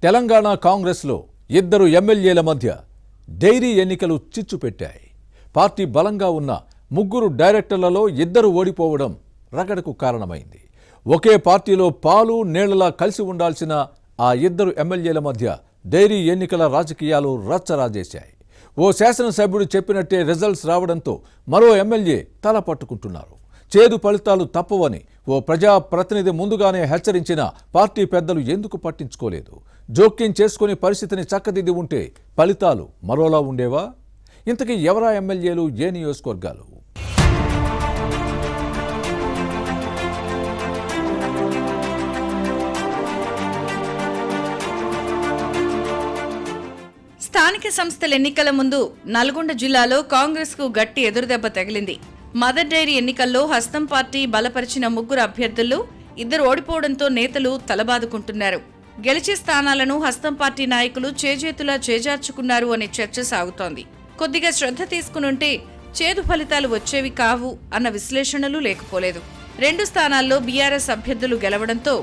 తెలంగాణ కాంగ్రెస్లో ఇద్దరు ఎమ్మెల్యేల మధ్య డైరీ ఎన్నికలు చిచ్చు పెట్టాయి. పార్టీ బలంగా ఉన్న ముగ్గురు డైరెక్టర్లలో ఇద్దరు ఓడిపోవడం రగడకు కారణమైంది. ఒకే పార్టీలో పాలు నీళ్లలా కలిసి ఉండాల్సిన ఆ ఇద్దరు ఎమ్మెల్యేల మధ్య డైరీ ఎన్నికల రాజకీయాలు రచ్చరాజేశాయి. ఓ శాసనసభ్యుడు చెప్పినట్టే రిజల్ట్స్ రావడంతో మరో ఎమ్మెల్యే తల పట్టుకుంటున్నారు. చేదు ఫలితాలు తప్పవని ఓ ప్రజాప్రతినిధి ముందుగానే హెచ్చరించిన పార్టీ పెద్దలు ఎందుకు పట్టించుకోలేదు? జోక్యం చేసుకునే పరిస్థితిని చక్కదిద్ది ఉంటే ఫలితాలు మరోలా ఉండేవా? ఇంతకీ ఎవరా ఎమ్మెల్యేలు, ఏ నియోజకవర్గాలు? స్థానిక సంస్థల ఎన్నికల ముందు నల్గొండ జిల్లాలో కాంగ్రెస్ కు గట్టి ఎదురుదెబ్బ తగిలింది. మదర్ డైరీ ఎన్నికల్లో హస్తం పార్టీ బలపరిచిన ముగ్గురు అభ్యర్థుల్లో ఇద్దరు ఓడిపోవడంతో నేతలు తలబాదుకుంటున్నారు. గెలిచే స్థానాలను హస్తం పార్టీ నాయకులు చేజేతులా చేజార్చుకున్నారు అనే చర్చ సాగుతోంది. కొద్దిగా శ్రద్ధ తీసుకునుంటే చేదు ఫలితాలు వచ్చేవి కావు అన్న విశ్లేషణలు లేకపోలేదు. 2 స్థానాల్లో బీఆర్ఎస్ అభ్యర్థులు గెలవడంతో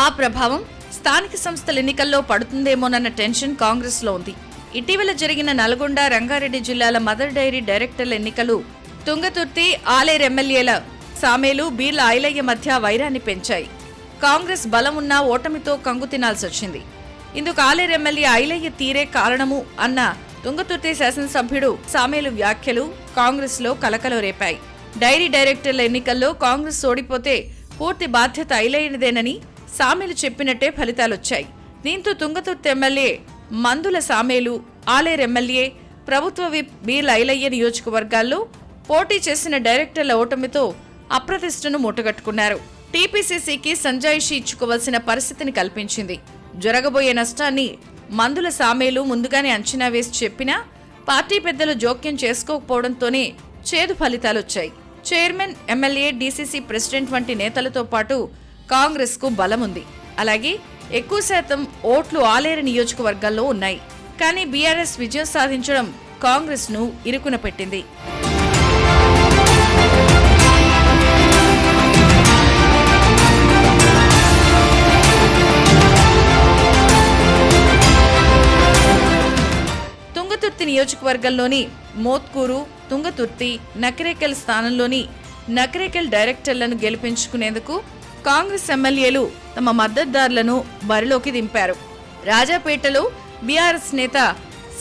ఆ ప్రభావం స్థానిక సంస్థల ఎన్నికల్లో పడుతుందేమోనన్న టెన్షన్ కాంగ్రెస్ లో ఉంది. ఇటీవల జరిగిన నల్గొండ, రంగారెడ్డి జిల్లాల మదర్ డైరీ డైరెక్టర్ల ఎన్నికలు తుంగతుర్తి, ఆలేరు ఎమ్మెల్యేల సామేలు, బీర్ల ఐలయ్య మధ్య వైరాన్ని పెంచాయి. కాంగ్రెస్ బలం ఉన్నా ఓటమితో కంగు తినాల్సొచ్చింది. ఇందుకు ఆలేరు ఎమ్మెల్యే ఐలయ్య తీరే కారణము అన్న తుంగతుర్తి శాసనసభ్యుడు సామేలు వ్యాఖ్యలు కాంగ్రెస్ లో కలకలం రేపాయి. డైరీ డైరెక్టర్ల ఎన్నికల్లో కాంగ్రెస్ ఓడిపోతే పూర్తి బాధ్యత ఐలయ్యదేనని సామేలు చెప్పినట్టే ఫలితాలొచ్చాయి. దీంతో తుంగతుర్తి ఎమ్మెల్యే మందుల సామేలు, ఆలేరు ఎమ్మెల్యే ప్రభుత్వ విప్ బీర్ల ఐలయ్య నియోజకవర్గాల్లో పోటీ చేసిన డైరెక్టర్ల ఓటమితో అప్రతిష్టను మూటగట్టుకున్నారు. టీపీసీసీకి సంజాయిషీ ఇచ్చుకోవాల్సిన పరిస్థితిని కల్పించింది. జరగబోయే నష్టాన్ని మందుల సామేలు ముందుగానే అంచనా వేసి చెప్పినా పార్టీ పెద్దలు జోక్యం చేసుకోకపోవడంతోనే చేదు ఫలితాలొచ్చాయి. చైర్మన్, ఎమ్మెల్యే, డీసీసీ ప్రెసిడెంట్ వంటి నేతలతో పాటు కాంగ్రెస్ కు బలముంది. అలాగే ఎక్కువ శాతం ఓట్లు ఆలేరు నియోజకవర్గాల్లో ఉన్నాయి. కానీ బీఆర్ఎస్ విజయం సాధించడం కాంగ్రెస్ ను ఇరుకున పెట్టింది. తుంగతుర్తి నియోజకవర్గంలోని మోత్కూరు, తుంగతుర్తి, నకిరేకల్ స్థానంలోని నకిరేకల్ డైరెక్టర్లను గెలిపించుకునేందుకు కాంగ్రెస్ ఎమ్మెల్యేలు తమ మద్దతుదారులను బరిలోకి దింపారు. రాజాపేటలో బీఆర్ఎస్ నేత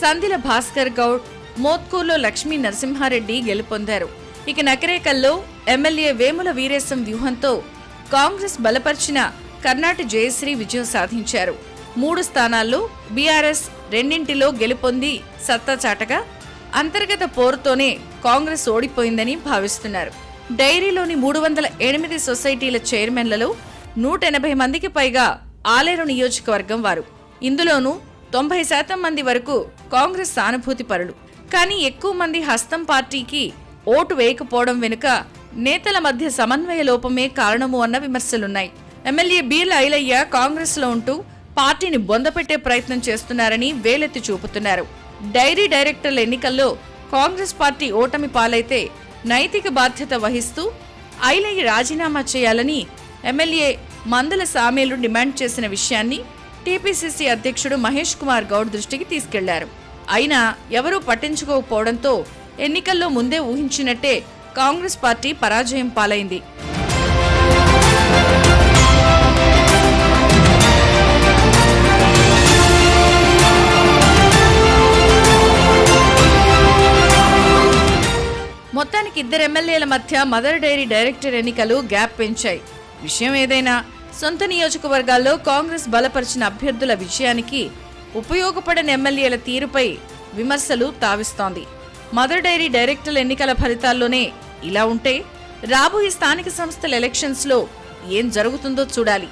సందిల భాస్కర్ గౌడ్, మోత్కూరులో లక్ష్మీ నరసింహారెడ్డి గెలుపొందారు. ఇక నకిరేకల్లో ఎమ్మెల్యే వేముల వీరేశం వ్యూహంతో కాంగ్రెస్ బలపరిచిన కర్నాటి జయశ్రీ విజయం సాధించారు. 3 స్థానాల్లో బీఆర్ఎస్ 2 గెలుపొంది సత్తా చాటగా అంతర్గత పోరుతోనే కాంగ్రెస్ ఓడిపోయిందని భావిస్తున్నారు. డైరీలోని 308 సొసైటీల చైర్మన్లలో 180 మందికి పైగా ఆలేరు నియోజకవర్గం వారు. ఇందులోనూ 90% మంది వరకు కాంగ్రెస్ సానుభూతి పరులు. కానీ ఎక్కువ మంది హస్తం పార్టీకి ఓటు వేయకపోవడం వెనుక నేతల మధ్య సమన్వయ లోపమే కారణము అన్న విమర్శలున్నాయి. ఎమ్మెల్యే బీర్ల ఐలయ్య కాంగ్రెస్ లో ఉంటూ పార్టీని బొందపెట్టే ప్రయత్నం చేస్తున్నారని వేలెత్తి చూపుతున్నారు. డైరీ డైరెక్టర్ల ఎన్నికల్లో కాంగ్రెస్ పార్టీ ఓటమి పాలైతే నైతిక బాధ్యత వహిస్తూ ఐలయ్య రాజీనామా చేయాలని ఎమ్మెల్యే మందుల సామేలు డిమాండ్ చేసిన విషయాన్ని టీపీసీసీ అధ్యక్షుడు మహేష్ కుమార్ గౌడ్ దృష్టికి తీసుకెళ్లారు. అయినా ఎవరూ పట్టించుకోకపోవడంతో ఎన్నికల్లో ముందే ఊహించినట్టే కాంగ్రెస్ పార్టీ పరాజయం పాలైంది. మొత్తానికి 2 ఎమ్మెల్యేల మధ్య మదర్ డైరీ డైరెక్టర్ ఎన్నికలు గ్యాప్ పెంచాయి. విషయం ఏదైనా సొంత నియోజకవర్గాల్లో కాంగ్రెస్ బలపరిచిన అభ్యర్థుల విజయానికి ఉపయోగపడని ఎమ్మెల్యేల తీరుపై విమర్శలు తావిస్తోంది. మదర్ డైరీ డైరెక్టర్ల ఎన్నికల ఫలితాల్లోనే ఇలా ఉంటే రాబోయే స్థానిక సంస్థల ఎలక్షన్స్ లో ఏం జరుగుతుందో చూడాలి.